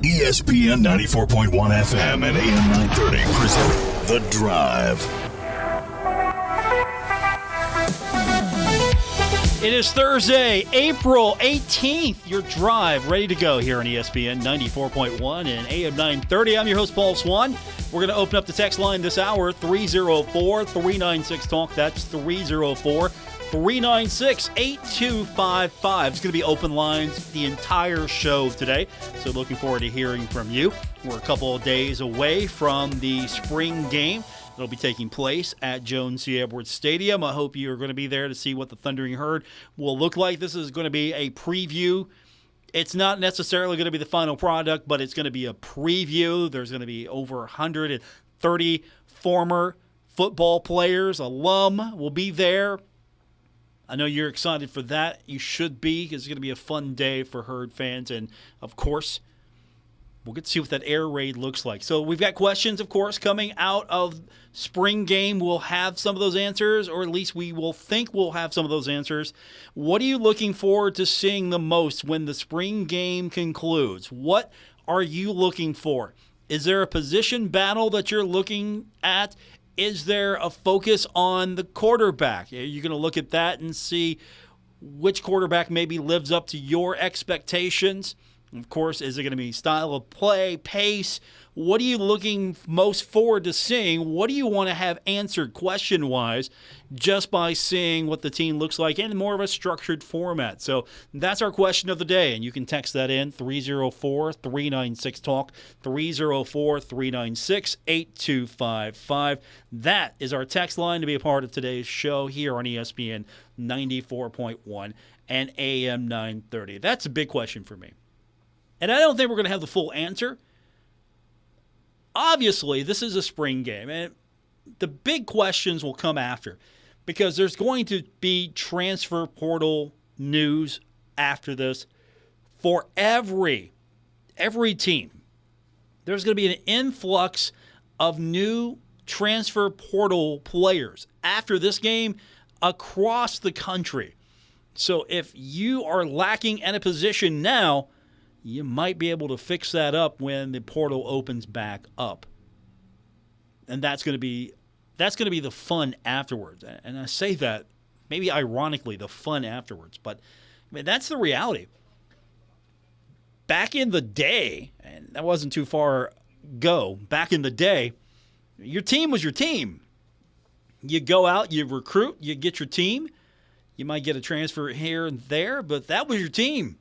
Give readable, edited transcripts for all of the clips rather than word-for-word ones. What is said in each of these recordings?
ESPN 94.1 FM and AM 930 present The Drive. It is Thursday, April 18th. Your drive ready to go here on ESPN 94.1 and AM 930. I'm your host, Paul Swann. We're going to open up the text line this hour, 304-396-TALK. That's 304-396-8255. It's going to be open lines the entire show today, so looking forward to hearing from you. We're a couple of days away from the spring game. It'll be taking place at Jones C. Edwards Stadium. I hope you are going to be there to see what the Thundering Herd will look like. This is going to be a preview. It's not necessarily going to be the final product, but it's going to be a preview. There's going to be over 130 former football players, alum will be there. I know you're excited for that. You should be, because it's going to be a fun day for Herd fans. And, of course, we'll get to see what that air raid looks like. So we've got questions, of course, coming out of spring game. We'll have some of those answers, or at least we will think we'll have some of those answers. What are you looking forward to seeing the most when the spring game concludes? What are you looking for? Is there a position battle that you're looking at? Is there a focus on the quarterback? Are you going to look at that and see which quarterback maybe lives up to your expectations? Of course, is it going to be style of play, pace? What are you looking most forward to seeing? What do you want to have answered question-wise just by seeing what the team looks like in more of a structured format? So that's our question of the day, and you can text that in, 304-396-TALK, 304-396-8255. That is our text line to be a part of today's show here on ESPN 94.1 and AM 930. That's a big question for me. And I don't think we're going to have the full answer. Obviously, this is a spring game, and the big questions will come after, because there's going to be transfer portal news after this for every team. There's going to be an influx of new transfer portal players after this game across the country. So if you are lacking in a position now, you might be able to fix that up when the portal opens back up. And that's going to be the fun afterwards. And I say that maybe ironically, the fun afterwards, but I mean, that's the reality. Back in the day, and that wasn't too far ago, back in the day, your team was your team. You go out, you recruit, you get your team. You might get a transfer here and there, but that was your team.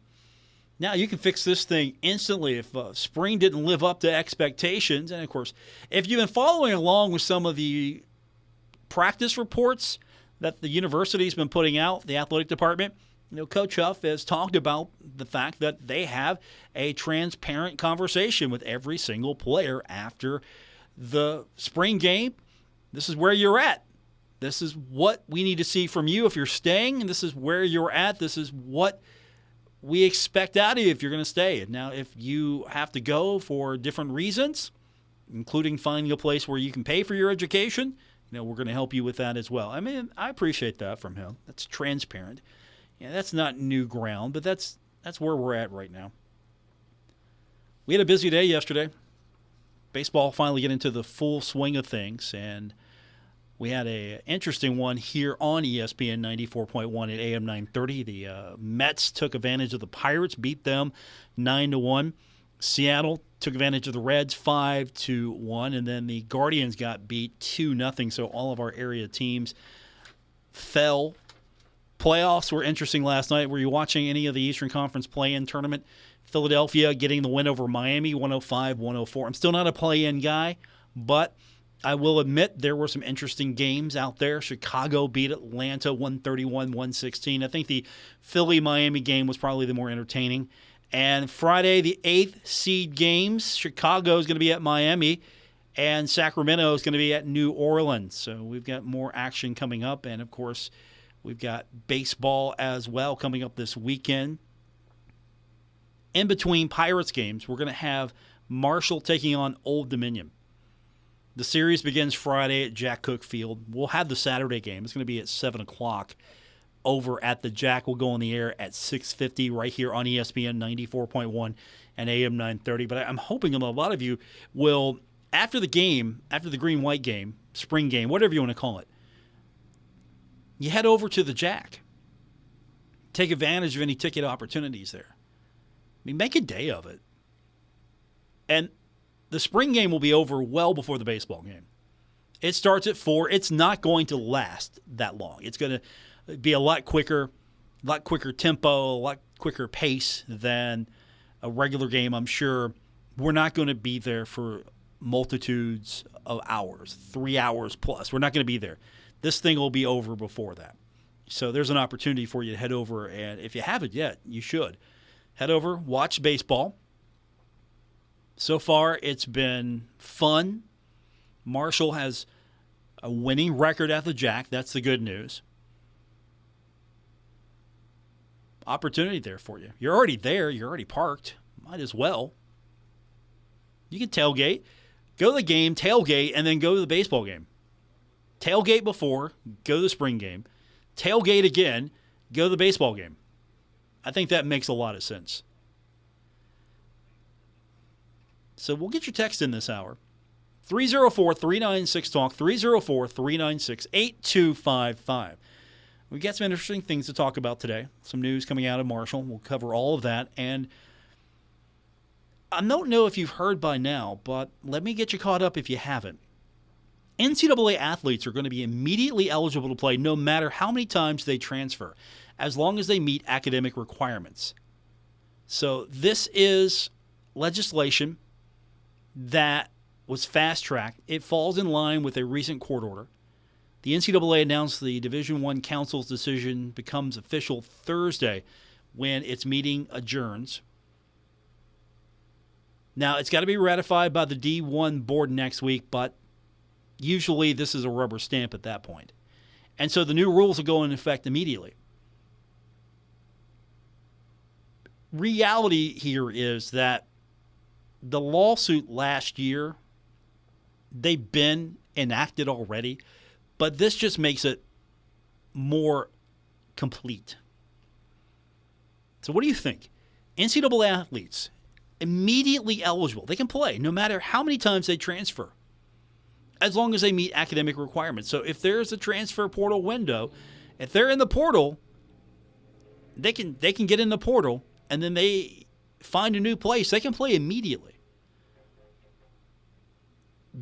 Now you can fix this thing instantly if spring didn't live up to expectations. And, of course, if you've been following along with some of the practice reports that the university's been putting out, the athletic department, Coach Huff has talked about the fact that they have a transparent conversation with every single player after the spring game. This is where you're at. This is what we need to see from you if you're staying, and this is where you're at. This is what we expect out of you if you're going to stay. Now, if you have to go for different reasons, including finding a place where you can pay for your education, we're going to help you with that as well. I mean, I appreciate that from him. That's transparent. That's not new ground, but that's where we're at right now. We had a busy day yesterday. Baseball finally get into the full swing of things, and we had an interesting one here on ESPN 94.1 at AM 930. The Mets took advantage of the Pirates, beat them 9-1. Seattle took advantage of the Reds 5-1, and then the Guardians got beat 2-0. So all of our area teams fell. Playoffs were interesting last night. Were you watching any of the Eastern Conference play-in tournament? Philadelphia getting the win over Miami, 105-104. I'm still not a play-in guy, but I will admit there were some interesting games out there. Chicago beat Atlanta 131-116. I think the Philly-Miami game was probably the more entertaining. And Friday, the 8th seed games, Chicago is going to be at Miami, and Sacramento is going to be at New Orleans. So we've got more action coming up. And, of course, we've got baseball as well coming up this weekend. In between Pirates games, we're going to have Marshall taking on Old Dominion. The series begins Friday at Jack Cook Field. We'll have the Saturday game. It's going to be at 7 o'clock over at the Jack. We'll go on the air at 6:50 right here on ESPN 94.1 and AM 930. But I'm hoping a lot of you will, after the game, after the green-white game, spring game, whatever you want to call it, you head over to the Jack. Take advantage of any ticket opportunities there. I mean, make a day of it. And the spring game will be over well before the baseball game. It starts at 4. It's not going to last that long. It's going to be a lot quicker tempo, a lot quicker pace than a regular game. I'm sure we're not going to be there for multitudes of hours, 3 hours plus. We're not going to be there. This thing will be over before that. So there's an opportunity for you to head over, and if you haven't yet, you should. Head over, watch baseball. So far, it's been fun. Marshall has a winning record at the Jack. That's the good news. Opportunity there for you. You're already there. You're already parked. Might as well. You can tailgate, go to the game, tailgate, and then go to the baseball game. Tailgate before, go to the spring game. Tailgate again, go to the baseball game. I think that makes a lot of sense. So we'll get your text in this hour. 304-396-TALK, 304-396-8255. We've got some interesting things to talk about today. Some news coming out of Marshall. We'll cover all of that. And I don't know if you've heard by now, but let me get you caught up if you haven't. NCAA athletes are going to be immediately eligible to play no matter how many times they transfer, as long as they meet academic requirements. So this is legislation that was fast-tracked. It falls in line with a recent court order. The NCAA announced the Division I Council's decision becomes official Thursday when its meeting adjourns. Now, it's got to be ratified by the D1 board next week, but usually this is a rubber stamp at that point. And so the new rules will go into effect immediately. Reality here is that the lawsuit last year, they've been enacted already, but this just makes it more complete. So what do you think? NCAA athletes, immediately eligible. They can play no matter how many times they transfer, as long as they meet academic requirements. So if there's a transfer portal window, if they're in the portal, they can get in the portal, and then they find a new place. They can play immediately.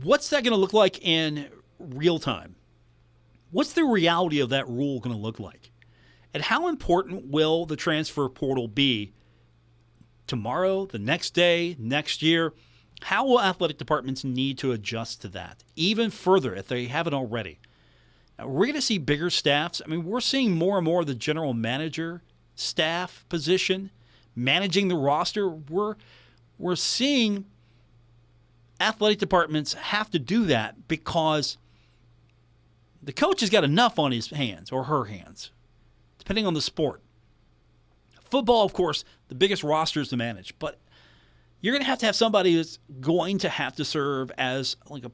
What's that going to look like in real time? What's the reality of that rule going to look like? And how important will the transfer portal be tomorrow, the next day, next year? How will athletic departments need to adjust to that even further if they haven't already? Now, we're going to see bigger staffs. I mean, we're seeing more and more of the general manager staff position, managing the roster. We're seeing athletic departments have to do that because the coach has got enough on his hands or her hands, depending on the sport. Football, of course, the biggest rosters to manage, but you're going to have somebody who's going to have to serve as like a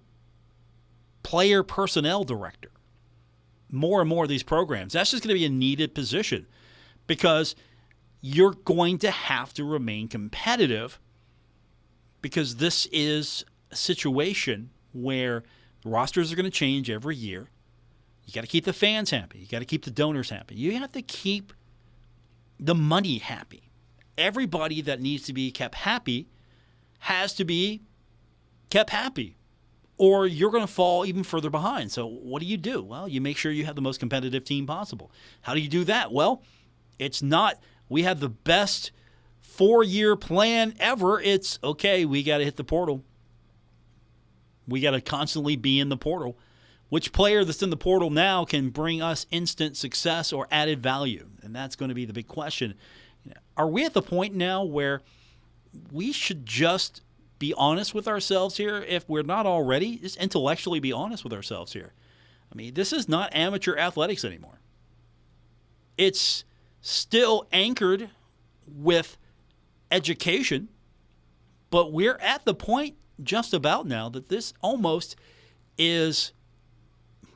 player personnel director. More and more of these programs, that's just going to be a needed position because you're going to have to remain competitive because this is a situation where the rosters are going to change every year. You got to keep the fans happy. You got to keep the donors happy. You have to keep the money happy. Everybody that needs to be kept happy has to be kept happy, or you're going to fall even further behind. So what do? Well, you make sure you have the most competitive team possible. How do you do that? Well, it's not we have the best 4-year plan ever. It's, okay, we got to hit the portal. We got to constantly be in the portal. Which player that's in the portal now can bring us instant success or added value? And that's going to be the big question. Are we at the point now where we should just be honest with ourselves here? If we're not already, just intellectually be honest with ourselves here. I mean, this is not amateur athletics anymore. It's still anchored with education, but we're at the point just about now that this almost is,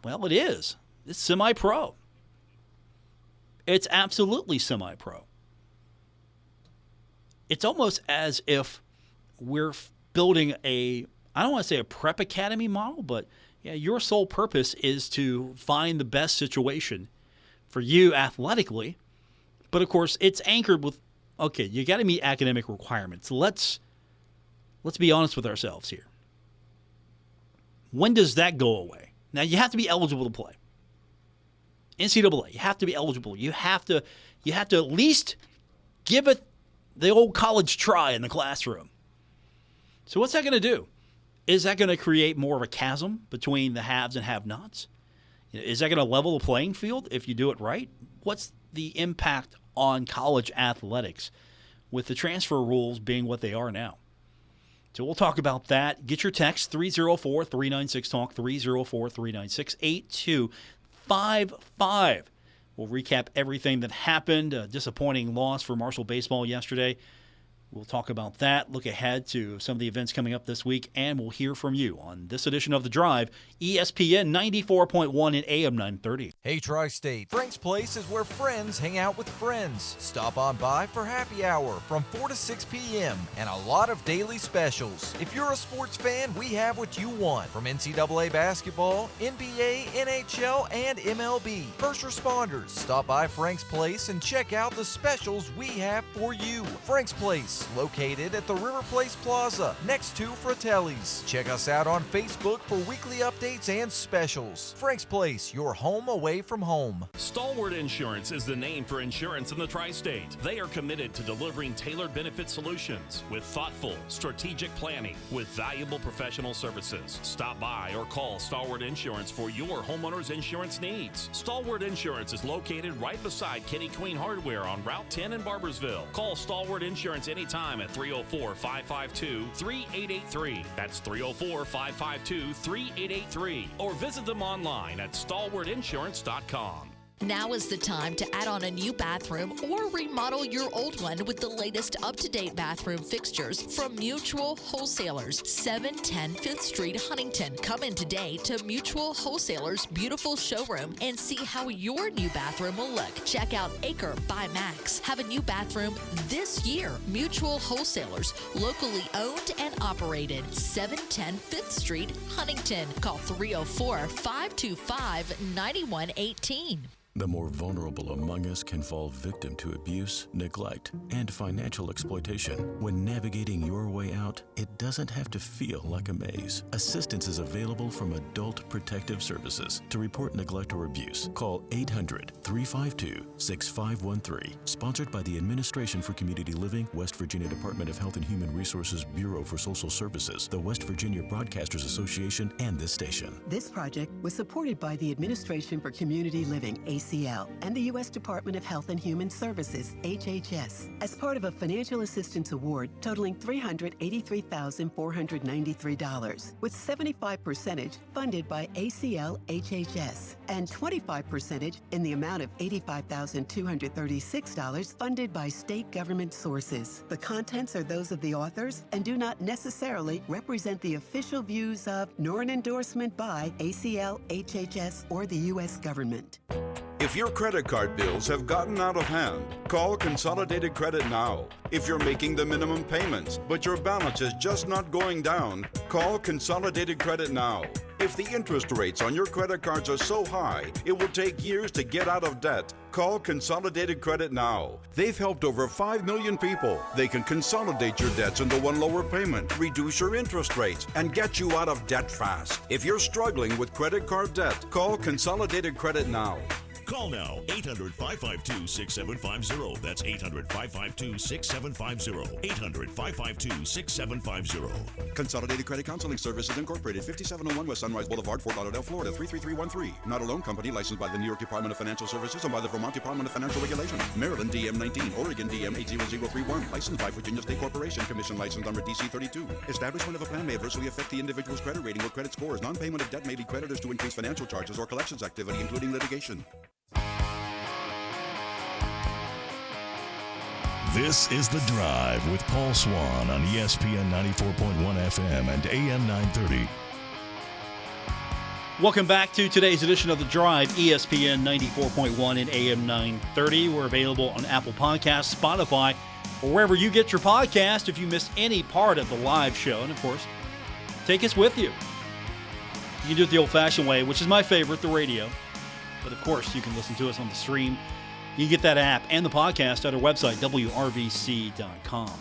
well, it is. It's semi-pro. It's absolutely semi-pro. it's almost as if we're building I don't want to say a prep academy model, but yeah, your sole purpose is to find the best situation for you athletically. But of course, it's anchored with, okay, you got to meet academic requirements. Let's be honest with ourselves here. When does that go away? Now, you have to be eligible to play. NCAA, you have to be eligible. You have to at least give it the old college try in the classroom. So what's that going to do? Is that going to create more of a chasm between the haves and have-nots? Is that going to level the playing field if you do it right? What's the impact on college athletics with the transfer rules being what they are now? So we'll talk about that. Get your text, 304-396-TALK, 304-396-8255. We'll recap everything that happened. A disappointing loss for Marshall baseball yesterday. We'll talk about that, look ahead to some of the events coming up this week, and we'll hear from you on this edition of The Drive, ESPN 94.1 and AM 930. Hey, Tri-State, Frank's Place is where friends hang out with friends. Stop on by for happy hour from 4 to 6 p.m. and a lot of daily specials. If you're a sports fan, we have what you want, from NCAA basketball, NBA, NHL, and MLB. First responders, stop by Frank's Place and check out the specials we have for you. Frank's Place, located at the River Place Plaza, next to Fratelli's. Check us out on Facebook for weekly updates and specials. Frank's Place, your home away from home. Stalwart Insurance is the name for insurance in the Tri-State. They are committed to delivering tailored benefit solutions with thoughtful, strategic planning with valuable professional services. Stop by or call Stalwart Insurance for your homeowner's insurance needs. Stalwart Insurance is located right beside Kitty Queen Hardware on Route 10 in Barbersville. Call Stalwart Insurance anytime at 304-552-3883. That's 304-552-3883. Or visit them online at stalwartinsurance.com. Now is the time to add on a new bathroom or remodel your old one with the latest up-to-date bathroom fixtures from Mutual Wholesalers, 710 5th Street, Huntington. Come in today to Mutual Wholesalers' beautiful showroom and see how your new bathroom will look. Check out Acre by Max. Have a new bathroom this year. Mutual Wholesalers, locally owned and operated, 710 5th Street, Huntington. Call 304-525-9118. The more vulnerable among us can fall victim to abuse, neglect, and financial exploitation. When navigating your way out, it doesn't have to feel like a maze. Assistance is available from Adult Protective Services. To report neglect or abuse, call 800-352-6513. Sponsored by the Administration for Community Living, West Virginia Department of Health and Human Resources Bureau for Social Services, the West Virginia Broadcasters Association, and this station. This project was supported by the Administration for Community Living, ACL, and the U.S. Department of Health and Human Services, HHS, as part of a financial assistance award totaling $383,493, with 75% funded by ACL HHS and 25% in the amount of $85,236 funded by state government sources. The contents are those of the authors and do not necessarily represent the official views of nor an endorsement by ACL, HHS, or the U.S. government. If your credit card bills have gotten out of hand, call Consolidated Credit now. If you're making the minimum payments, but your balance is just not going down, call Consolidated Credit now. If the interest rates on your credit cards are so high, it will take years to get out of debt, call Consolidated Credit now. They've helped over 5 million people. They can consolidate your debts into one lower payment, reduce your interest rates, and get you out of debt fast. If you're struggling with credit card debt, call Consolidated Credit now. Call now, 800-552-6750. That's 800-552-6750. 800-552-6750. Consolidated Credit Counseling Services Incorporated, 5701 West Sunrise Boulevard, Fort Lauderdale, Florida, 33313. Not a loan company licensed by the New York Department of Financial Services and by the Vermont Department of Financial Regulation. Maryland DM 19, Oregon DM 80031. Licensed by Virginia State Corporation. Commission license number DC 32. Establishment of a plan may adversely affect the individual's credit rating or credit scores. Non-payment of debt may lead creditors to increase financial charges or collections activity, including litigation. This is The Drive with Paul Swann on ESPN 94.1 FM and AM 930. Welcome back to today's edition of The Drive, ESPN 94.1 and AM 930. We're available on Apple Podcasts, Spotify, or wherever you get your podcast if you missed any part of the live show. And, of course, take us with you. You can do it the old-fashioned way, which is my favorite, the radio. But, of course, you can listen to us on the stream. You can get that app and the podcast at our website, WRVC.com.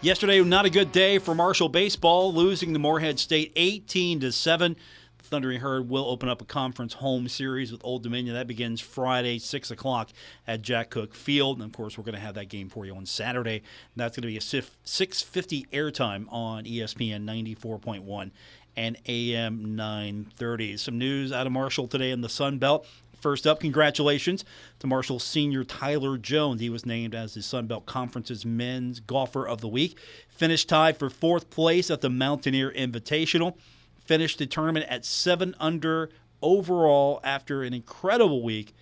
Yesterday, not a good day for Marshall baseball, losing to Morehead State 18-7. The Thundering Herd will open up a conference home series with Old Dominion. That begins Friday, 6 o'clock at Jack Cook Field. And, of course, we're going to have that game for you on Saturday. That's going to be a 6:50 airtime on ESPN 94.1 and AM 930. Some news out of Marshall today in the Sun Belt. First up, congratulations to Marshall senior Tyler Jones. He was named as the Sun Belt Conference's Men's Golfer of the Week. Finished tied for fourth place at the Mountaineer Invitational. Finished the tournament at 7 under overall after an incredible week.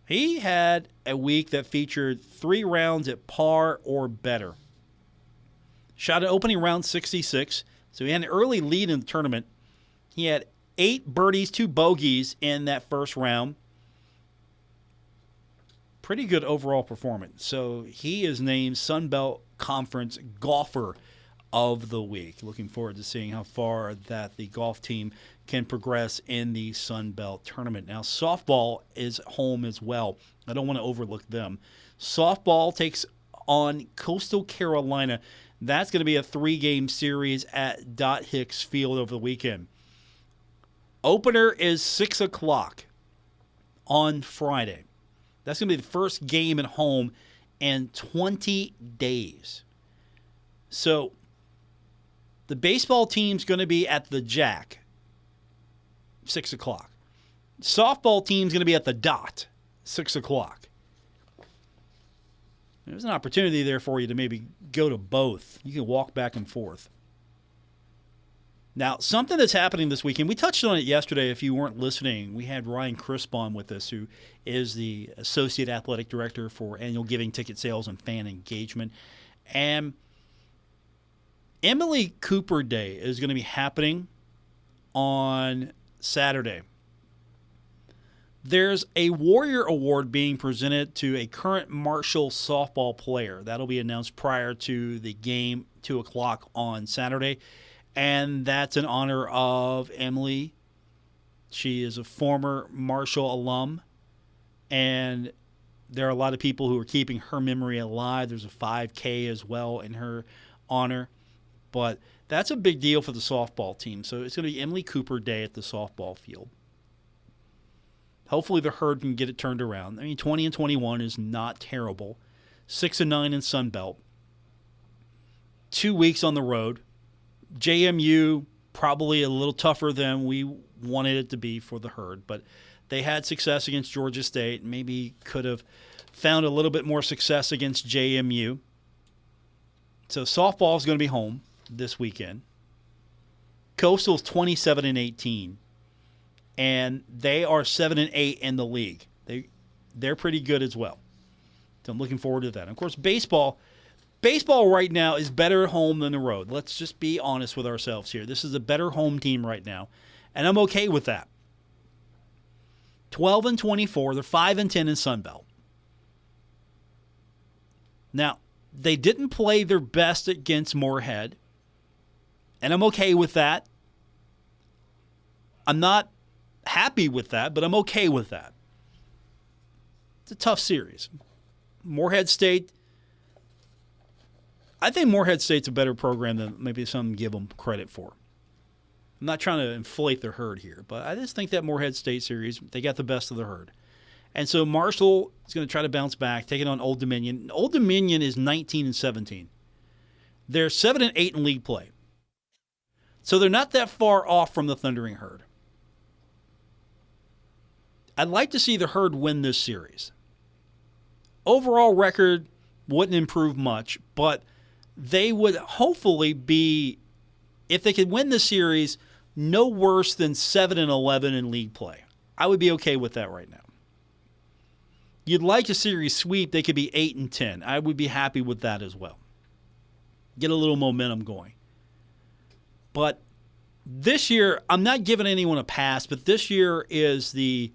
He had a week that featured 3 rounds at par or better. Shot an opening round 66, so he had an early lead in the tournament. He had 8 birdies, 2 bogeys in that first round. Pretty good overall performance. So he is named Sun Belt Conference Golfer of the Week. Looking forward to seeing how far that the golf team can progress in the Sun Belt tournament. Now, softball is home as well. I don't want to overlook them. Softball takes on Coastal Carolina. That's going to be a 3-game series at Dot Hicks Field over the weekend. Opener is 6 o'clock on Friday. That's going to be the first game at home in 20 days. So the baseball team's going to be at the Jack, 6 o'clock. Softball team's going to be at the Dot, 6 o'clock. There's an opportunity there for you to maybe go to both. You can walk back and forth. Now, something that's happening this weekend, we touched on it yesterday if you weren't listening. We had Ryan Crisp on with us, who is the Associate Athletic Director for Annual Giving, Ticket Sales, and Fan Engagement. And Emily Cooper Day is going to be happening on Saturday. There's a Warrior Award being presented to a current Marshall softball player. That'll be announced prior to the game, 2 o'clock on Saturday. And that's in honor of Emily. She is a former Marshall alum. And there are a lot of people who are keeping her memory alive. There's a 5K as well in her honor. But that's a big deal for the softball team. So it's going to be Emily Cooper Day at the softball field. Hopefully the Herd can get it turned around. I mean, 20-21 is not terrible. 6-9 in Sun Belt. 2 weeks on the road. JMU probably a little tougher than we wanted it to be for the Herd, but they had success against Georgia State. Maybe could have found a little bit more success against JMU. So softball is going to be home this weekend. Coastal's 27-18, and they are 7-8 in the league. They're pretty good as well. So I'm looking forward to that. And of course, baseball right now is better at home than the road. Let's just be honest with ourselves here. This is a better home team right now, and I'm okay with that. 12-24, they're 5-10 in Sun Belt. Now, they didn't play their best against Morehead, and I'm okay with that. I'm not happy with that, but I'm okay with that. It's a tough series. Morehead State, I think Morehead State's a better program than maybe some give them credit for. I'm not trying to inflate their Herd here, but I just think that Morehead State series, they got the best of the Herd. And so Marshall is going to try to bounce back, taking on Old Dominion. Old Dominion is 19-17. They're 7-8 in league play. So they're not that far off from the Thundering Herd. I'd like to see the Herd win this series. Overall record wouldn't improve much, but they would hopefully be, if they could win the series, no worse than 7-11 in league play. I would be okay with that right now. You'd like a series sweep, they could be 8-10. I would be happy with that as well. Get a little momentum going. But This year, I'm not giving anyone a pass, but this year is the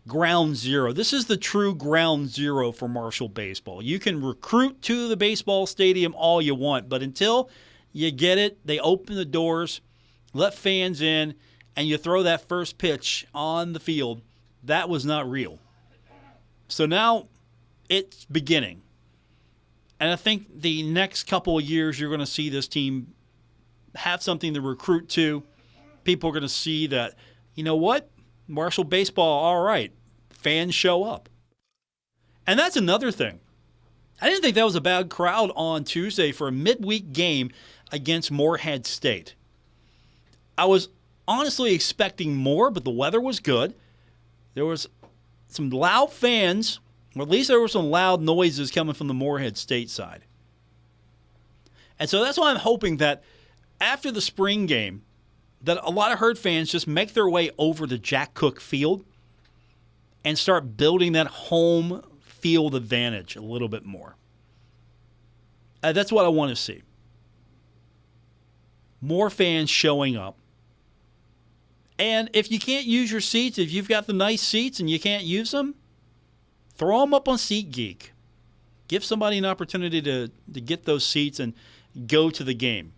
ground zero. This is the true ground zero for Marshall baseball. You can recruit to the baseball stadium all you want, but until you get it, they open the doors, let fans in, and you throw that first pitch on the field. That was not real. So now it's beginning. And I think the next couple of years you're going to see this team have something to recruit to. People are going to see that, you know what? Marshall baseball, all right. Fans show up. And that's another thing. I didn't think that was a bad crowd on Tuesday for a midweek game against Morehead State. I was honestly expecting more, but the weather was good. There was some loud fans, or at least there were some loud noises coming from the Morehead State side. And so that's why I'm hoping that after the spring game, that a lot of Herd fans just make their way over to Jack Cook Field and start building that home field advantage a little bit more. That's what I want to see. More fans showing up. And if you can't use your seats, if you've got the nice seats and you can't use them, throw them up on SeatGeek. Give somebody an opportunity to get those seats and go to the game.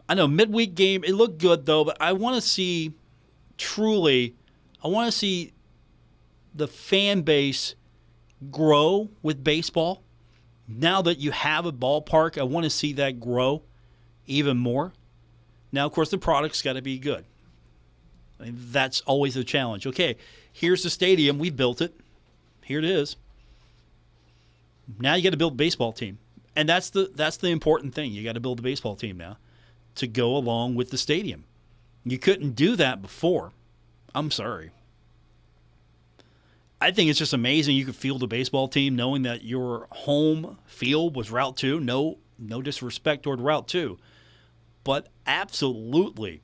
I know midweek game, it looked good though, but I want to see the fan base grow with baseball. Now that you have a ballpark, I want to see that grow even more. Now, of course, the product's got to be good. I mean, that's always a challenge. Okay, here's the stadium. We built it. Here it is. Now you got to build a baseball team. And that's the important thing. You got to build a baseball team now to go along with the stadium. You couldn't do that before. I'm sorry. I think it's just amazing you could field a baseball team knowing that your home field was Route 2. No disrespect toward Route 2. But absolutely,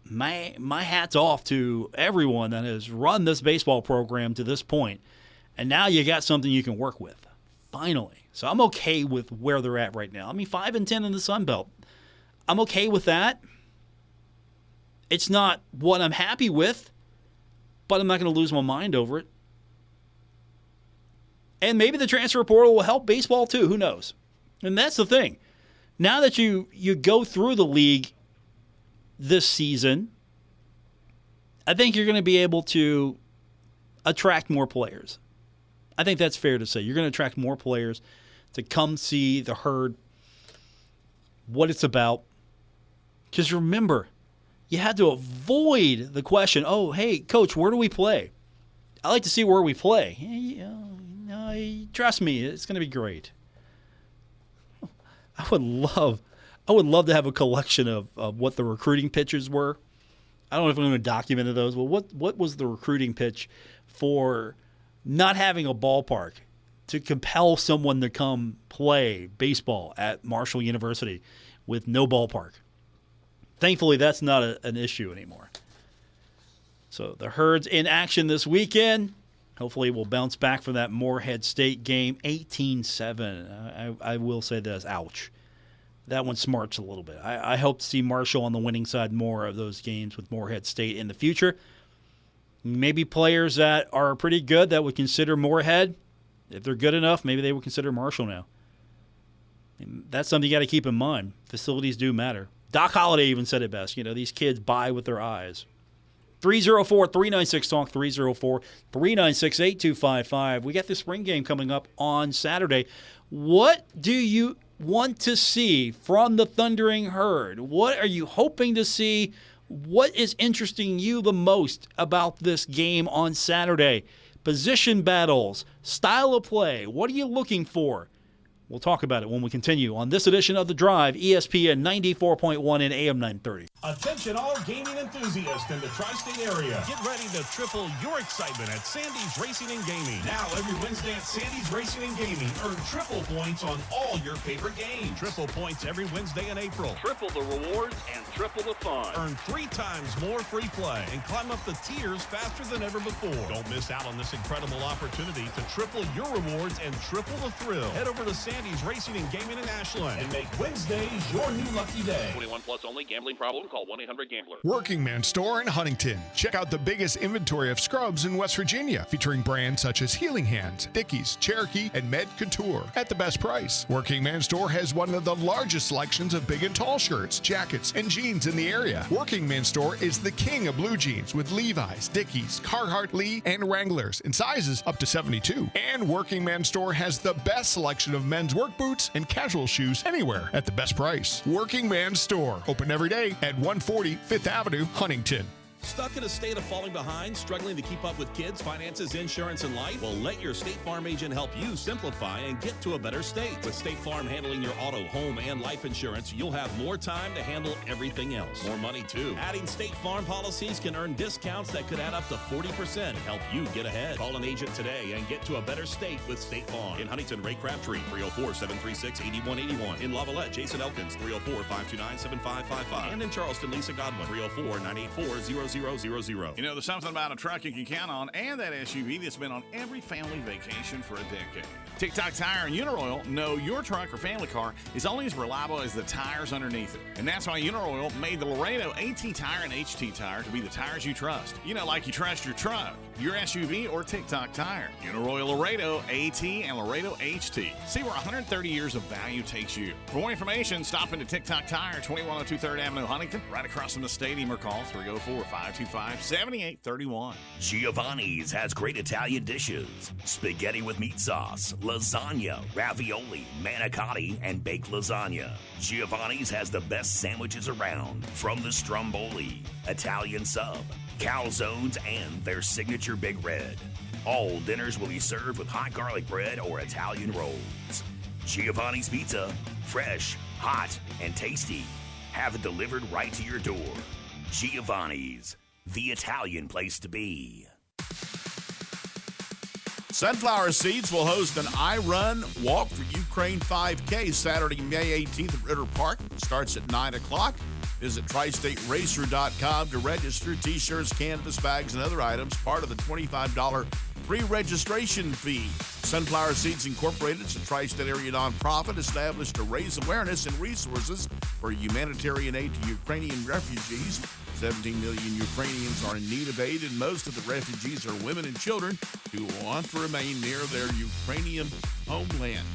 my hat's off to everyone that has run this baseball program to this point. And now you got something you can work with, finally. So I'm okay with where they're at right now. I mean, 5-10 in the Sun Belt. I'm okay with that. It's not what I'm happy with, but I'm not going to lose my mind over it. And maybe the transfer portal will help baseball too. Who knows? And that's the thing. Now that you go through the league this season, I think you're going to be able to attract more players. I think that's fair to say. You're going to attract more players to come see the Herd, what it's about. Because remember, you had to avoid the question, oh, hey, coach, where do we play? I like to see where we play. Trust me, it's going to be great. I would love to have a collection of what the recruiting pitches were. I don't know if I'm going to document those, but what was the recruiting pitch for not having a ballpark to compel someone to come play baseball at Marshall University with no ballpark? Thankfully, that's not an issue anymore. So the Herd's in action this weekend. Hopefully we'll bounce back from that Morehead State game, 18-7. I will say this, ouch. That one smarts a little bit. I hope to see Marshall on the winning side more of those games with Morehead State in the future. Maybe players that are pretty good that would consider Morehead, if they're good enough, maybe they would consider Marshall now. And that's something you got to keep in mind. Facilities do matter. Doc Holliday even said it best. These kids buy with their eyes. 304-396-TALK, 304-396-8255. We got the spring game coming up on Saturday. What do you want to see from the Thundering Herd? What are you hoping to see? What is interesting you the most about this game on Saturday? Position battles, style of play. What are you looking for? We'll talk about it when we continue on this edition of The Drive, ESPN 94.1 and AM 930. Attention all gaming enthusiasts in the tri-state area. Get ready to triple your excitement at Sandy's Racing and Gaming. Now every Wednesday at Sandy's Racing and Gaming, earn triple points on all your favorite games. Triple points every Wednesday in April. Triple the rewards and triple the fun. Earn 3 times more free play and climb up the tiers faster than ever before. Don't miss out on this incredible opportunity to triple your rewards and triple the thrill. Head over to Andy's Racing and Gaming in Ashland and make Wednesdays your new lucky day. 21 plus only. Gambling problem? Call 1-800-GAMBLER. Working Man Store in Huntington. Check out the biggest inventory of scrubs in West Virginia, featuring brands such as Healing Hands, Dickies, Cherokee, and Med Couture at the best price. Working Man Store has one of the largest selections of big and tall shirts, jackets, and jeans in the area. Working Man Store is the king of blue jeans with Levi's, Dickies, Carhartt, Lee, and Wranglers in sizes up to 72. And Working Man Store has the best selection of men's work boots and casual shoes anywhere at the best price. Working Man Store, open every day at 140 5th Avenue, Huntington. Stuck in a state of falling behind, struggling to keep up with kids, finances, insurance, and life? Well, let your State Farm agent help you simplify and get to a better state. With State Farm handling your auto, home, and life insurance, you'll have more time to handle everything else. More money, too. Adding State Farm policies can earn discounts that could add up to 40% and help you get ahead. Call an agent today and get to a better state with State Farm. In Huntington, Ray Crabtree, 304-736-8181. In Lavalette, Jason Elkins, 304-529-7555. And in Charleston, Lisa Godwin, 304-984-0000. You know, there's something about a truck you can count on and that SUV that's been on every family vacation for a decade. TikTok Tire and Uniroyal know your truck or family car is only as reliable as the tires underneath it. And that's why Uniroyal made the Laredo AT Tire and HT Tire to be the tires you trust. You know, like you trust your truck, your SUV, or TikTok Tire. Uniroyal Laredo AT and Laredo HT. See where 130 years of value takes you. For more information, stop into TikTok Tire, 2102 3rd Avenue, Huntington, right across from the stadium, or call 304-525-7831. Giovanni's has great Italian dishes. Spaghetti with meat sauce, lasagna, ravioli, manicotti, and baked lasagna. Giovanni's has the best sandwiches around, from the stromboli, Italian sub, calzones, and their signature Big Red. All dinners will be served with hot garlic bread or Italian rolls. Giovanni's Pizza, fresh, hot, and tasty. Have it delivered right to your door. Giovanni's, the Italian place to be. Sunflower Seeds will host an I Run Walk for Ukraine 5K Saturday, May 18th at Ritter Park. It starts at 9 o'clock. Visit tristateracer.com to register. T-shirts, canvas bags, and other items, part of the $25 pre-registration fee. Sunflower Seeds Incorporated is a tri-state area nonprofit established to raise awareness and resources for humanitarian aid to Ukrainian refugees. 17 million Ukrainians are in need of aid, and most of the refugees are women and children who want to remain near their Ukrainian homeland.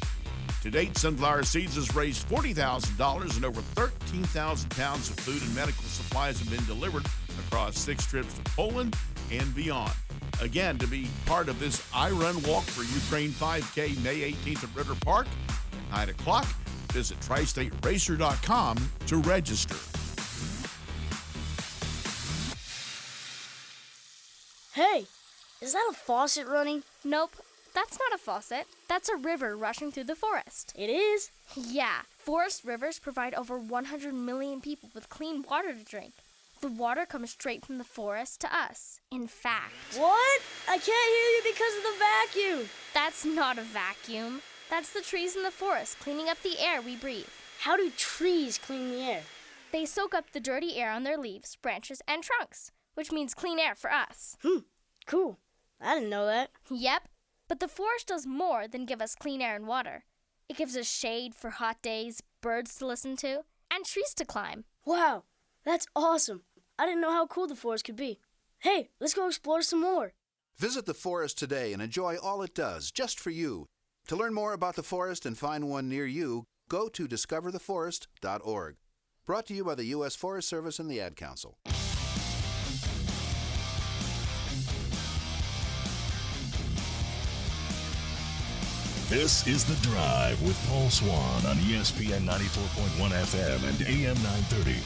To date, Sunflower Seeds has raised $40,000, and over 13,000 pounds of food and medical supplies have been delivered across 6 trips to Poland and beyond. Again, to be part of this I Run Walk for Ukraine 5K, May 18th at Ritter Park, 9 o'clock, visit tristateracer.com to register. Hey, is that a faucet running? Nope, that's not a faucet. That's a river rushing through the forest. It is? Yeah, forest rivers provide over 100 million people with clean water to drink. The water comes straight from the forest to us. In fact... What? I can't hear you because of the vacuum. That's not a vacuum. That's the trees in the forest cleaning up the air we breathe. How do trees clean the air? They soak up the dirty air on their leaves, branches, and trunks, which means clean air for us. Cool. I didn't know that. Yep. But the forest does more than give us clean air and water. It gives us shade for hot days, birds to listen to, and trees to climb. Wow, that's awesome. I didn't know how cool the forest could be. Hey, let's go explore some more. Visit the forest today and enjoy all it does, just for you. To learn more about the forest and find one near you, go to discovertheforest.org. Brought to you by the U.S. Forest Service and the Ad Council. This is The Drive with Paul Swann on ESPN 94.1 FM and AM 930.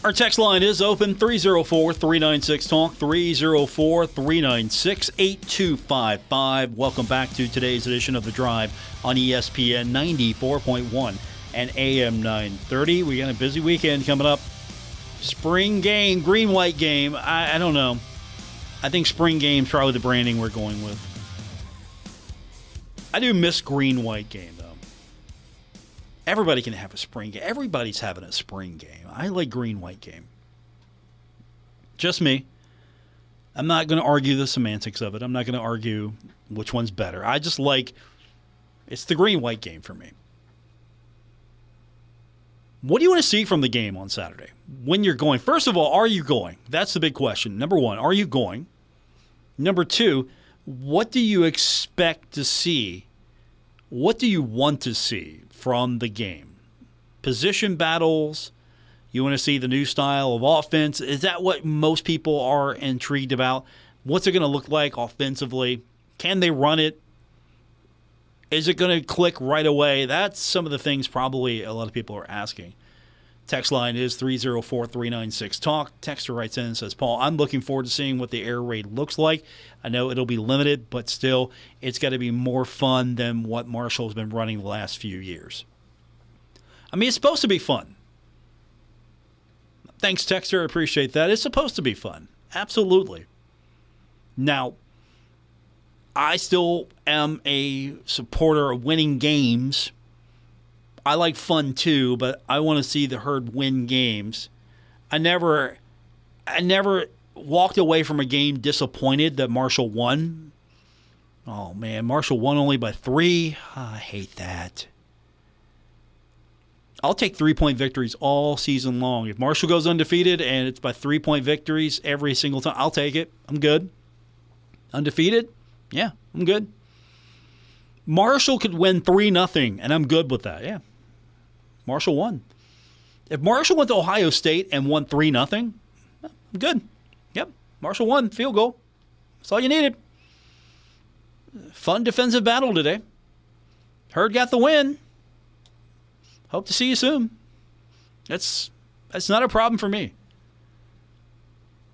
Our text line is open, 304-396-TALK, 304-396-8255. Welcome back to today's edition of The Drive on ESPN 94.1 and AM 930. We got a busy weekend coming up. Spring game, green-white game. I don't know. I think spring game's probably the branding we're going with. I do miss green-white game, though. Everybody can have a spring game. Everybody's having a spring game. I like green-white game. Just me. I'm not going to argue the semantics of it. I'm not going to argue which one's better. I just like It's the green-white game for me. What do you want to see from the game on Saturday when you're going? First of all, are you going? That's the big question. Number one, are you going? Number two, what do you expect to see? What do you want to see from the game? Position battles? You want to see the new style of offense? Is that what most people are intrigued about? What's it going to look like offensively? Can they run it? Is it going to click right away? That's some of the things probably a lot of people are asking. Text line is 304-396-TALK. Texter writes in and says, Paul, I'm looking forward to seeing what the air raid looks like. I know it'll be limited, but still, it's got to be more fun than what Marshall's been running the last few years. I mean, it's supposed to be fun. Thanks, Texter. I appreciate that. It's supposed to be fun. Absolutely. Now, I still am a supporter of winning games. I like fun too, but I want to see the Herd win games. I never walked away from a game disappointed that Marshall won. Oh man, Marshall won only by 3. I hate that. I'll take 3-point victories all season long. If Marshall goes undefeated and it's by 3-point victories every single time, I'll take it. I'm good. Undefeated? Yeah, I'm good. Marshall could win 3-0, and I'm good with that. Yeah. Marshall won. If Marshall went to Ohio State and won 3-0, I'm good. Yep. Marshall won. Field goal. That's all you needed. Fun defensive battle today. Herd got the win. Hope to see you soon. That's not a problem for me.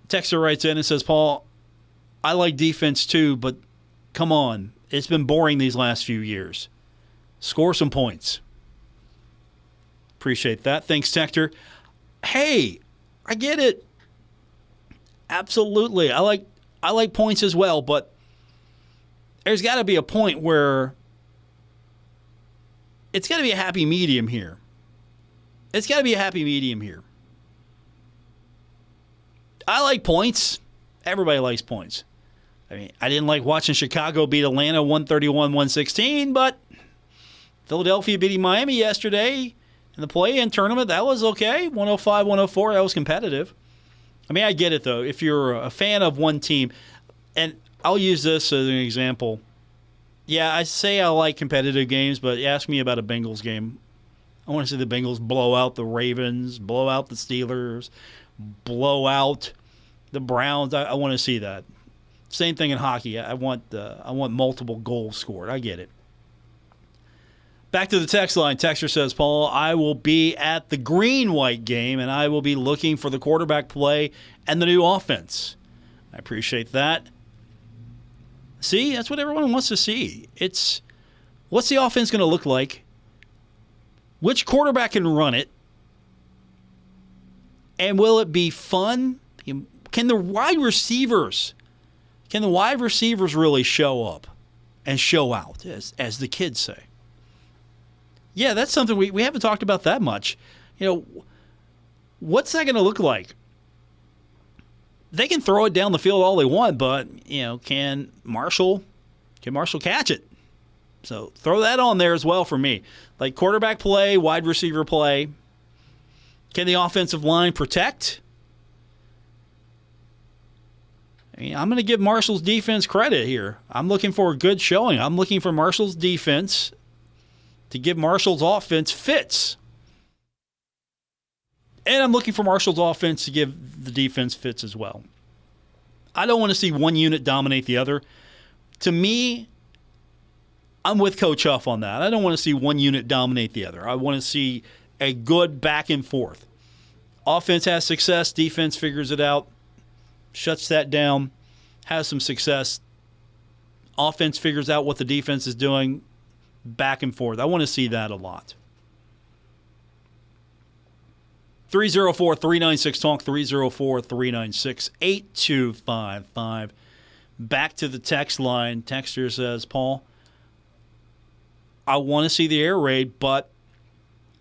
Texter writes in and says, Paul, I like defense too, but come on. It's been boring these last few years. Score some points. Appreciate that. Thanks, Texter. Hey, I get it. Absolutely. I like points as well, but there's got to be a point where it's got to be a happy medium here. It's got to be a happy medium here. I like points. Everybody likes points. I mean, I didn't like watching Chicago beat Atlanta 131-116, but Philadelphia beating Miami yesterday in the play-in tournament, that was okay. 105-104, that was competitive. I mean, I get it, though. If you're a fan of one team, and I'll use this as an example. Yeah, I say I like competitive games, but ask me about a Bengals game. I want to see the Bengals blow out the Ravens, blow out the Steelers, blow out the Browns. I want to see that. Same thing in hockey. I want multiple goals scored. I get it. Back to the text line. Texter says, Paul, I will be at the green-white game, and I will be looking for the quarterback play and the new offense. I appreciate that. See, that's what everyone wants to see. It's what's the offense going to look like? Which quarterback can run it? And will it be fun? Can the wide receivers really show up and show out, as the kids say? Yeah, that's something we haven't talked about that much. You know, what's that going to look like? They can throw it down the field all they want, but, you know, can Marshall catch it? So throw that on there as well for me. Like quarterback play, wide receiver play. Can the offensive line protect? I mean, I'm going to give Marshall's defense credit here. I'm looking for a good showing. I'm looking for Marshall's defense to give Marshall's offense fits. And I'm looking for Marshall's offense to give the defense fits as well. I don't want to see one unit dominate the other. To me, I'm with Coach Huff on that. I don't want to see one unit dominate the other. I want to see a good back and forth. Offense has success. Defense figures it out. Shuts that down. Has some success. Offense figures out what the defense is doing. Back and forth. I want to see that a lot. 304-396-TALK, 304-396-8255. Back to the text line. Texter says, Paul, I want to see the air raid, but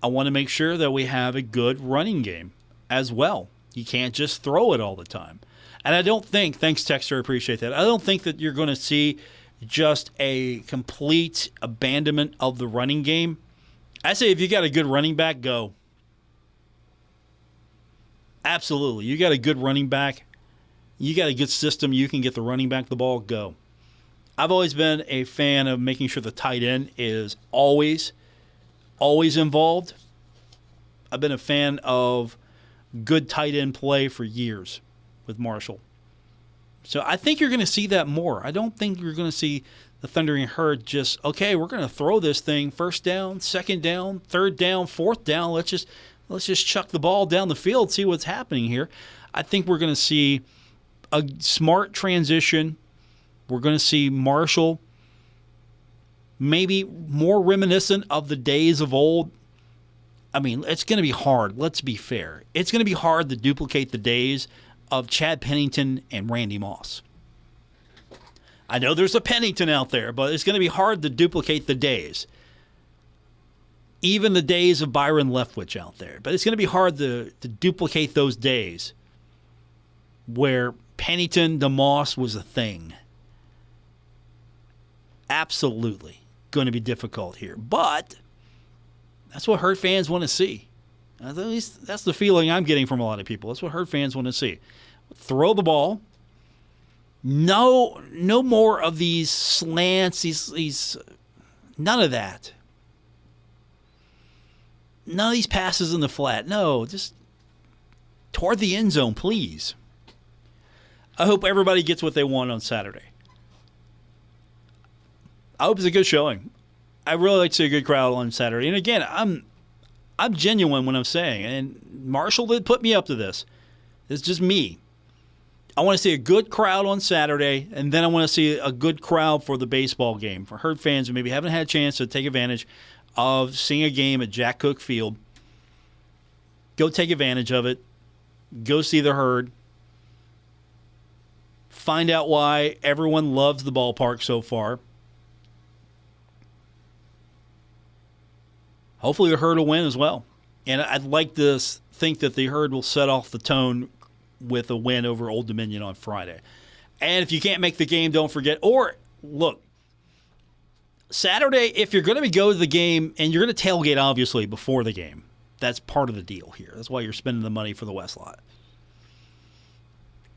I want to make sure that we have a good running game as well. You can't just throw it all the time. And I don't think, thanks Texter, I appreciate that. I don't think that you're going to see just a complete abandonment of the running game. I say if you got a good running back, go. Absolutely. You got a good running back. You got a good system. You can get the running back the ball, go. I've always been a fan of making sure the tight end is always involved. I've been a fan of good tight end play for years with Marshall. So I think you're going to see that more. I don't think you're going to see the Thundering Herd just, okay, we're going to throw this thing first down, second down, third down, fourth down. Let's just chuck the ball down the field, see what's happening here. I think we're going to see a smart transition. We're going to see Marshall maybe more reminiscent of the days of old. I mean, it's going to be hard. Let's be fair. It's going to be hard to duplicate the days of Chad Pennington and Randy Moss. I know there's a Pennington out there, but it's going to be hard to duplicate the days. Even the days of Byron Leftwich out there. But it's going to be hard to duplicate those days where Pennington to Moss was a thing. Absolutely going to be difficult here. But that's what Herd fans want to see. At least that's the feeling I'm getting from a lot of people. That's what Herd fans want to see. Throw the ball. No more of these slants, these none of that. None of these passes in the flat. No, just toward the end zone, please. I hope everybody gets what they want on Saturday. I hope it's a good showing. I really like to see a good crowd on Saturday. And again, I'm genuine when I'm saying, and Marshall did put me up to this. It's just me. I want to see a good crowd on Saturday, and then I want to see a good crowd for the baseball game. For Herd fans who maybe haven't had a chance to take advantage of seeing a game at Jack Cook Field, go take advantage of it. Go see the Herd. Find out why everyone loves the ballpark so far. Hopefully the Herd will win as well. And I'd like to think that the Herd will set off the tone with a win over Old Dominion on Friday. And if you can't make the game, don't forget. Or, look, Saturday, if you're going to go to the game, and you're going to tailgate, obviously, before the game. That's part of the deal here. That's why you're spending the money for the West Lot.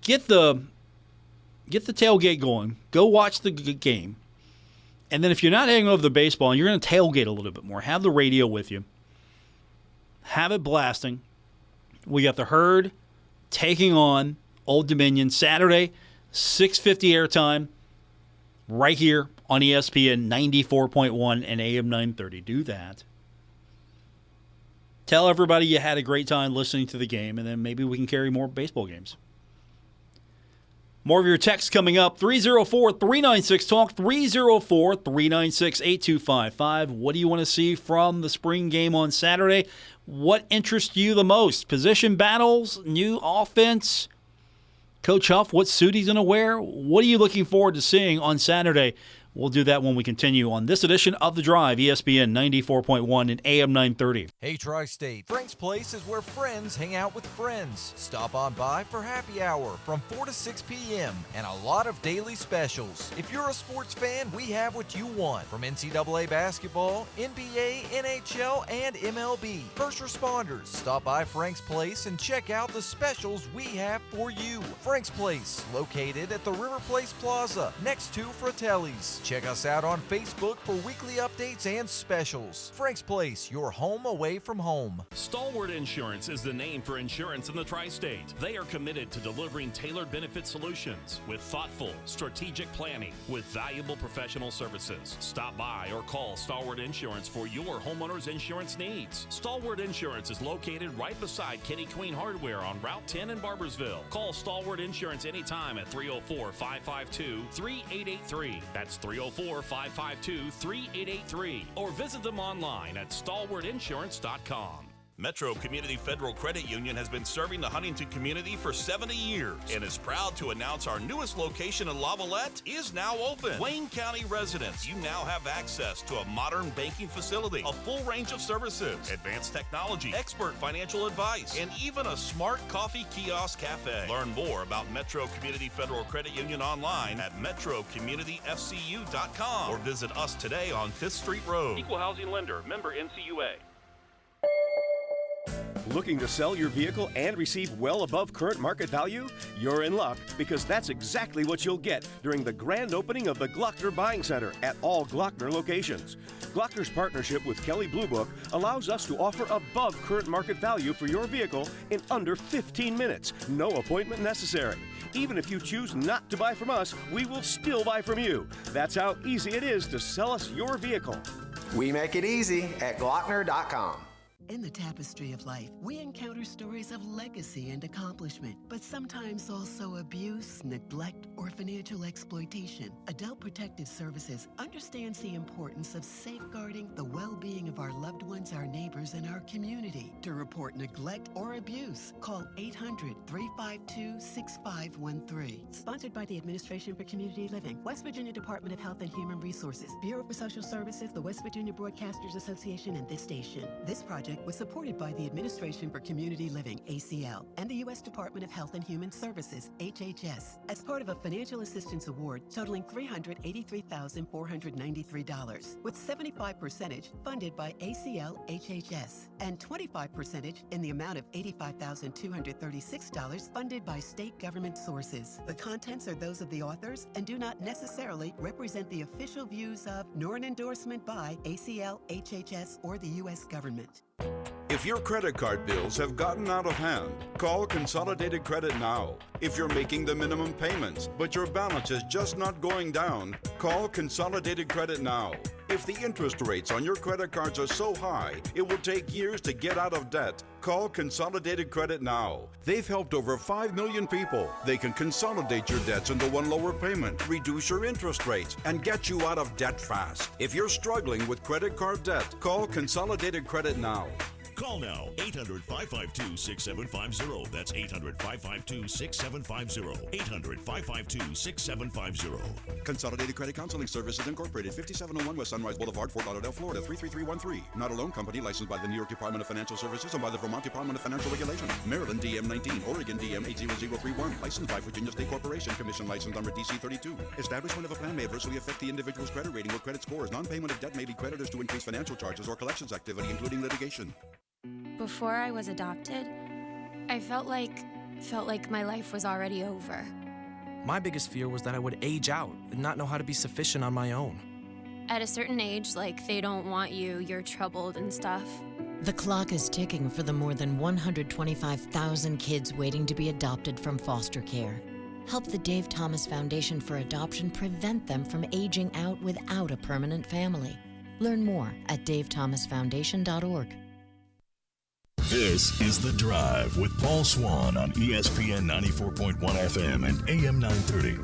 Get the tailgate going. Go watch the game. And then if you're not heading over the baseball and you're going to tailgate a little bit more, have the radio with you. Have it blasting. We got the Herd taking on Old Dominion Saturday, 6:50 airtime, right here on ESPN 94.1 and AM 930. Do that. Tell everybody you had a great time listening to the game, and then maybe we can carry more baseball games. More of your texts coming up. 304-396-TALK, 304-396-8255. What do you want to see from the spring game on Saturday? What interests you the most? Position battles, new offense, Coach Huff, what suit he's going to wear? What are you looking forward to seeing on Saturday? We'll do that when we continue on this edition of The Drive, ESPN 94.1 and AM 930. Hey, Tri-State, Frank's Place is where friends hang out with friends. Stop on by for happy hour from 4 to 6 p.m. and a lot of daily specials. If you're a sports fan, we have what you want. From NCAA basketball, NBA, NHL, and MLB. First responders, stop by Frank's Place and check out the specials we have for you. Frank's Place, located at the River Place Plaza, next to Fratelli's. Check us out on Facebook for weekly updates and specials. Frank's Place, your home away from home. Stalwart Insurance is the name for insurance in the Tri-State. They are committed to delivering tailored benefit solutions with thoughtful, strategic planning with valuable professional services. Stop by or call Stalwart Insurance for your homeowner's insurance needs. Stalwart Insurance is located right beside Kenny Queen Hardware on Route 10 in Barbersville. Call Stalwart Insurance anytime at 304-552-3883. That's 304-552-3883. Or visit them online at stalwartinsurance.com. Metro Community Federal Credit Union has been serving the Huntington community for 70 years and is proud to announce our newest location in Lavalette is now open. Wayne County residents, you now have access to a modern banking facility, a full range of services, advanced technology, expert financial advice, and even a smart coffee kiosk cafe. Learn more about Metro Community Federal Credit Union online at metrocommunityfcu.com or visit us today on 5th Street Road. Equal housing lender, member NCUA. Looking to sell your vehicle and receive well above current market value? You're in luck, because that's exactly what you'll get during the grand opening of the Glockner Buying Center at all Glockner locations. Glockner's partnership with Kelley Blue Book allows us to offer above current market value for your vehicle in under 15 minutes. No appointment necessary. Even if you choose not to buy from us, we will still buy from you. That's how easy it is to sell us your vehicle. We make it easy at Glockner.com. In the tapestry of life, we encounter stories of legacy and accomplishment, but sometimes also abuse, neglect, or financial exploitation. Adult Protective Services understands the importance of safeguarding the well-being of our loved ones, our neighbors, and our community. To report neglect or abuse, call 800-352-6513. Sponsored by the Administration for Community Living, West Virginia Department of Health and Human Resources, Bureau for Social Services, the West Virginia Broadcasters Association, and this station. This project was supported by the Administration for Community Living, ACL, and the U.S. Department of Health and Human Services, HHS, as part of a financial assistance award totaling $383,493, with 75% funded by ACL, HHS, and 25% in the amount of $85,236 funded by state government sources. The contents are those of the authors and do not necessarily represent the official views of, nor an endorsement by, ACL, HHS, or the U.S. government. If your credit card bills have gotten out of hand, call Consolidated Credit now. If you're making the minimum payments, but your balance is just not going down, call Consolidated Credit now. If the interest rates on your credit cards are so high, it will take years to get out of debt, call Consolidated Credit now. They've helped over 5 million people. They can consolidate your debts into one lower payment, reduce your interest rates, and get you out of debt fast. If you're struggling with credit card debt, call Consolidated Credit now. Call now, 800-552-6750. That's 800-552-6750. 800-552-6750. Consolidated Credit Counseling Services Incorporated, 5701 West Sunrise Boulevard, Fort Lauderdale, Florida, 33313. Not a loan company licensed by the New York Department of Financial Services and by the Vermont Department of Financial Regulation. Maryland DM 19, Oregon DM 80031. Licensed by Virginia State Corporation. Commission license number DC 32. Establishment of a plan may adversely affect the individual's credit rating or credit scores. Non-payment of debt may lead creditors to increase financial charges or collections activity, including litigation. Before I was adopted, I felt like my life was already over. My biggest fear was that I would age out and not know how to be sufficient on my own. At a certain age, like they don't want you, you're troubled and stuff. The clock is ticking for the more than 125,000 kids waiting to be adopted from foster care. Help the Dave Thomas Foundation for Adoption prevent them from aging out without a permanent family. Learn more at davethomasfoundation.org. This is The Drive with Paul Swann on ESPN 94.1 FM and AM 930.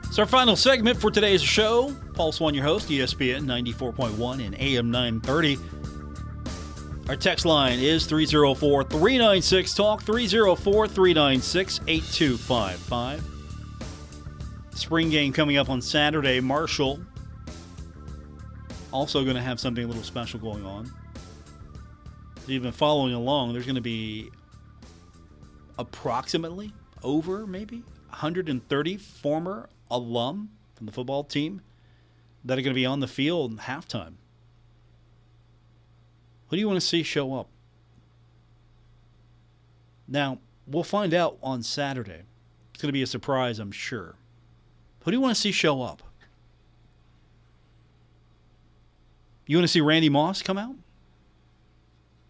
It's our final segment for today's show. Paul Swann, your host, ESPN 94.1 and AM 930. Our text line is 304-396-TALK, 304-396-8255. Spring game coming up on Saturday. Marshall also going to have something a little special going on. If you've been following along, there's going to be approximately over maybe 130 former alum from the football team that are going to be on the field in halftime. Who do you want to see show up? Now, we'll find out on Saturday. It's going to be a surprise, I'm sure. Who do you want to see show up? You want to see Randy Moss come out?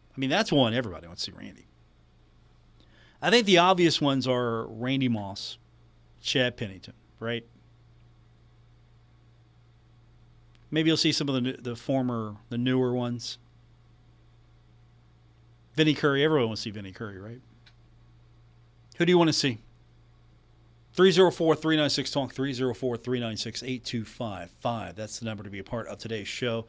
I mean, that's one everybody wants to see Randy. I think the obvious ones are Randy Moss, Chad Pennington, right? Maybe you'll see some of the newer ones. Vinny Curry, everyone wants to see Vinny Curry, right? Who do you want to see? 304-396-TALK, 304-396-8255. That's the number to be a part of today's show.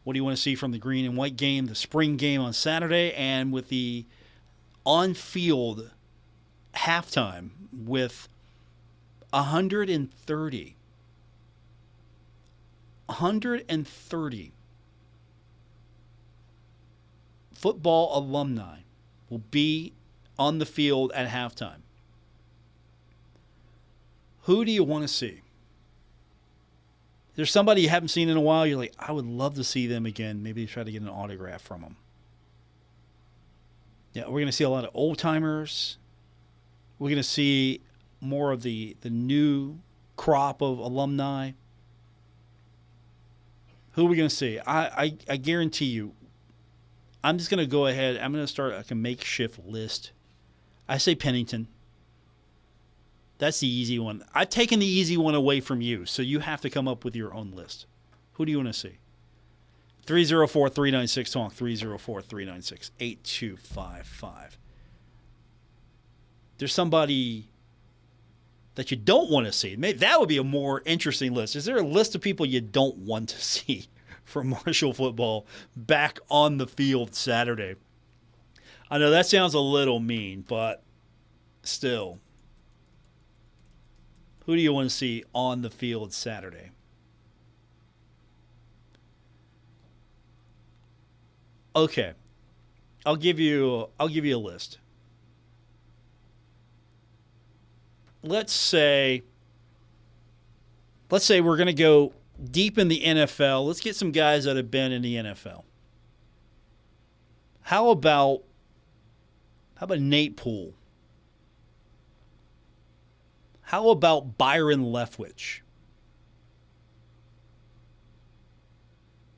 What do you want to see from the green and white game, the spring game on Saturday, and with the on-field halftime with 130 football alumni will be on the field at halftime. Who do you want to see? There's somebody you haven't seen in a while. You're like, I would love to see them again. Maybe try to get an autograph from them. Yeah, we're going to see a lot of old-timers. We're going to see more of the new crop of alumni. Who are we going to see? I guarantee you, I'm just going to go ahead. I'm going to start like a makeshift list. I say Pennington. That's the easy one. I've taken the easy one away from you, so you have to come up with your own list. Who do you want to see? 304-396-TALK, 304-396-8255. There's somebody that you don't want to see. Maybe that would be a more interesting list. Is there a list of people you don't want to see for Marshall football back on the field Saturday? I know that sounds a little mean, but still. Who do you want to see on the field Saturday? Okay. I'll give you a list. Let's say we're going to go deep in the NFL. Let's get some guys that have been in the NFL. How about Nate Poole? How about Byron Leftwich?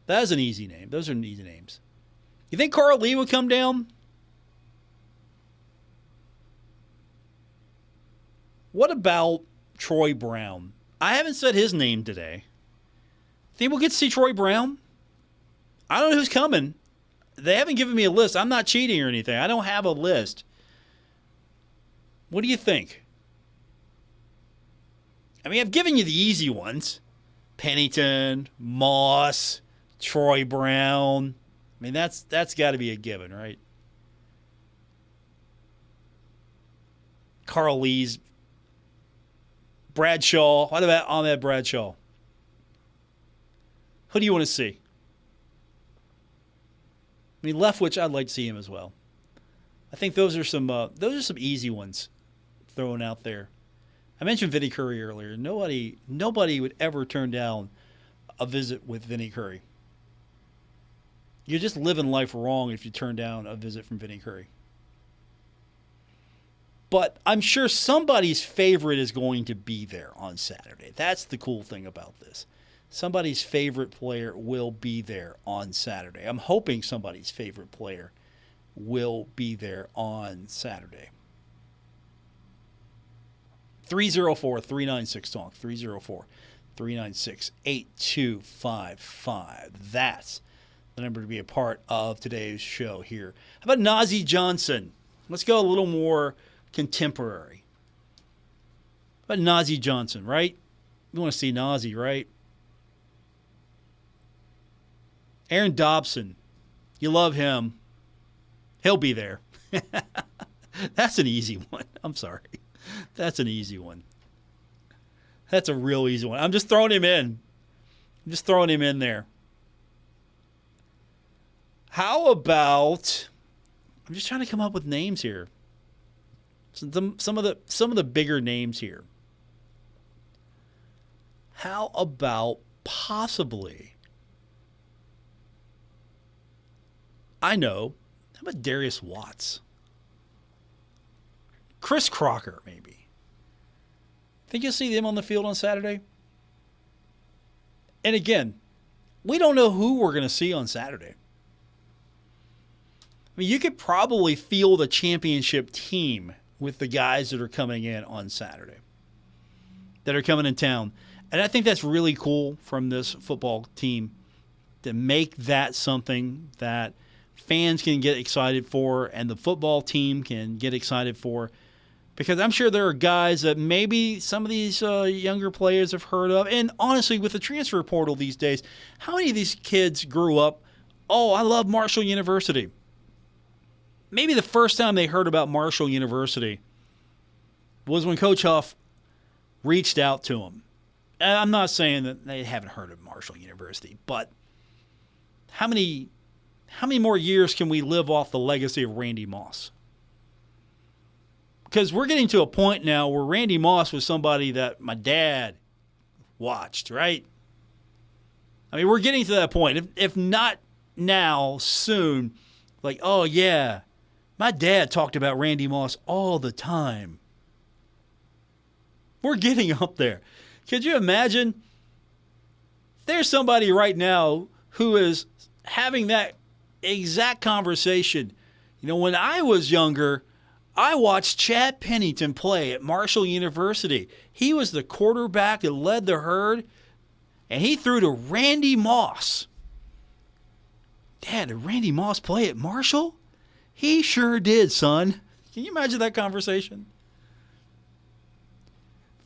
That is an easy name. Those are easy names. You think Carl Lee would come down? What about Troy Brown? I haven't said his name today. Think we'll get to see Troy Brown? I don't know who's coming. They haven't given me a list. I'm not cheating or anything. I don't have a list. What do you think? I mean, I've given you the easy ones. Pennington, Moss, Troy Brown. I mean, that's got to be a given, right? Carl Lee's. Bradshaw. What about Ahmed Bradshaw? Who do you want to see? I mean, Leftwich, I'd like to see him as well. I think those are some easy ones thrown out there. I mentioned Vinny Curry earlier. Nobody would ever turn down a visit with Vinny Curry. You're just living life wrong if you turn down a visit from Vinny Curry. But I'm sure somebody's favorite is going to be there on Saturday. That's the cool thing about this. Somebody's favorite player will be there on Saturday. I'm hoping somebody's favorite player will be there on Saturday. 304-396-TALK, 304-396-8255. That's the number to be a part of today's show here. How about Nazeeh Johnson? Let's go a little more contemporary. How about Nazeeh Johnson, right? You want to see Nazeeh, right? Aaron Dobson. You love him. He'll be there. That's an easy one. I'm sorry. That's an easy one. That's a real easy one. I'm just throwing him in. I'm just throwing him in there. How about, I'm just trying to come up with names here. Some of the bigger names here. How about possibly, I know, how about Darius Watts? Chris Crocker, maybe. Think you'll see them on the field on Saturday? And again, we don't know who we're going to see on Saturday. I mean, you could probably field a championship team with the guys that are coming in on Saturday, that are coming in town. And I think that's really cool from this football team to make that something that fans can get excited for and the football team can get excited for. Because I'm sure there are guys that maybe some of these younger players have heard of. And honestly, with the transfer portal these days, how many of these kids grew up, oh, I love Marshall University. Maybe the first time they heard about Marshall University was when Coach Huff reached out to them. And I'm not saying that they haven't heard of Marshall University, but how many more years can we live off the legacy of Randy Moss? Because we're getting to a point now where Randy Moss was somebody that my dad watched, right? I mean, we're getting to that point. If not now, soon, like, oh, yeah, my dad talked about Randy Moss all the time. We're getting up there. Could you imagine? There's somebody right now who is having that exact conversation. You know, when I was younger, I watched Chad Pennington play at Marshall University. He was the quarterback that led the herd, and he threw to Randy Moss. Dad, did Randy Moss play at Marshall? He sure did, son. Can you imagine that conversation?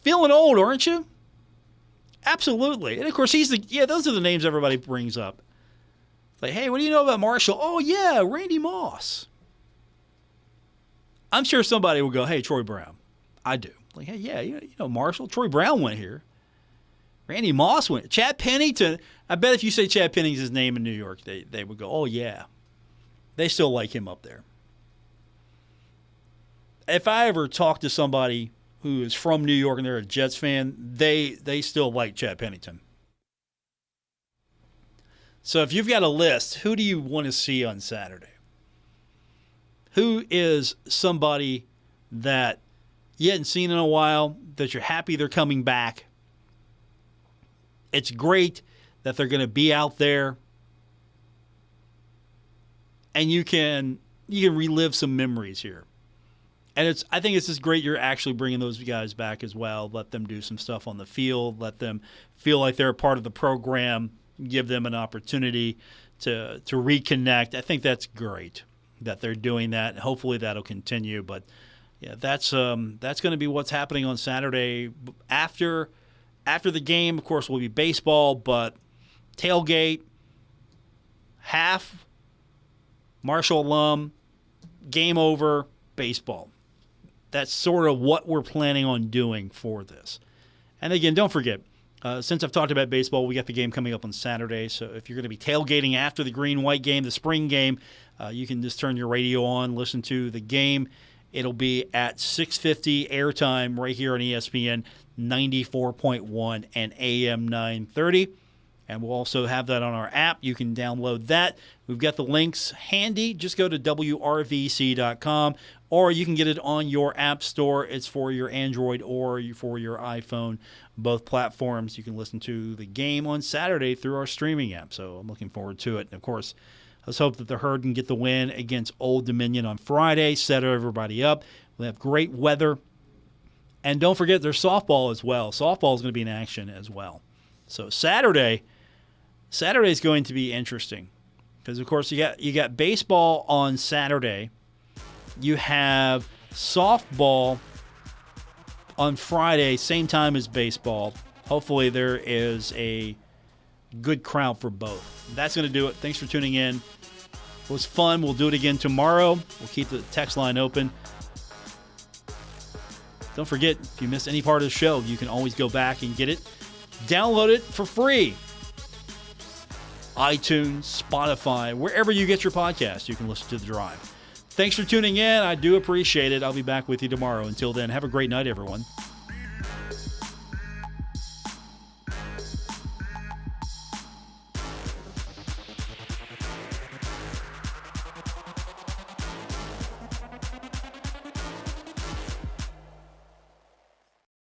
Feeling old, aren't you? Absolutely. And, of course, those are the names everybody brings up. Like, hey, what do you know about Marshall? Oh, yeah, Randy Moss. I'm sure somebody will go, hey, Troy Brown. I do. Like, hey, yeah, you know Marshall. Troy Brown went here. Randy Moss went. Chad Pennington. I bet if you say Chad Pennington's name in New York, they would go, oh, yeah. They still like him up there. If I ever talk to somebody who is from New York and they're a Jets fan, they still like Chad Pennington. So if you've got a list, who do you want to see on Saturday? Who is somebody that you hadn't seen in a while, that you're happy they're coming back? It's great that they're going to be out there, and you can relive some memories here. And I think it's just great you're actually bringing those guys back as well. Let them do some stuff on the field. Let them feel like they're a part of the program. Give them an opportunity to reconnect. I think that's great that they're doing that. Hopefully that'll continue. But yeah, that's going to be what's happening on Saturday. After the game, of course, will be baseball, but tailgate, half, Marshall alum, game over, baseball. That's sort of what we're planning on doing for this. And again, don't forget, since I've talked about baseball, we got the game coming up on Saturday. So if you're going to be tailgating after the green-white game, the spring game, you can just turn your radio on, listen to the game. It'll be at 6:50 airtime right here on ESPN 94.1 and AM 930. And we'll also have that on our app. You can download that. We've got the links handy. Just go to WRVC.com, or you can get it on your app store. It's for your Android or for your iPhone. Both platforms. You can listen to the game on Saturday through our streaming app. So I'm looking forward to it. And, of course, let's hope that the Herd can get the win against Old Dominion on Friday, set everybody up. We'll have great weather. And don't forget, there's softball as well. Softball is going to be in action as well. So Saturday is going to be interesting because, of course, you got baseball on Saturday. You have softball on Friday, same time as baseball. Hopefully there is a good crowd for both. That's going to do it. Thanks for tuning in. It was fun. We'll do it again tomorrow. We'll keep the text line open. Don't forget, if you missed any part of the show, you can always go back and get it. Download it for free. iTunes, Spotify, wherever you get your podcast, you can listen to The Drive. Thanks for tuning in. I do appreciate it. I'll be back with you tomorrow. Until then, have a great night, everyone.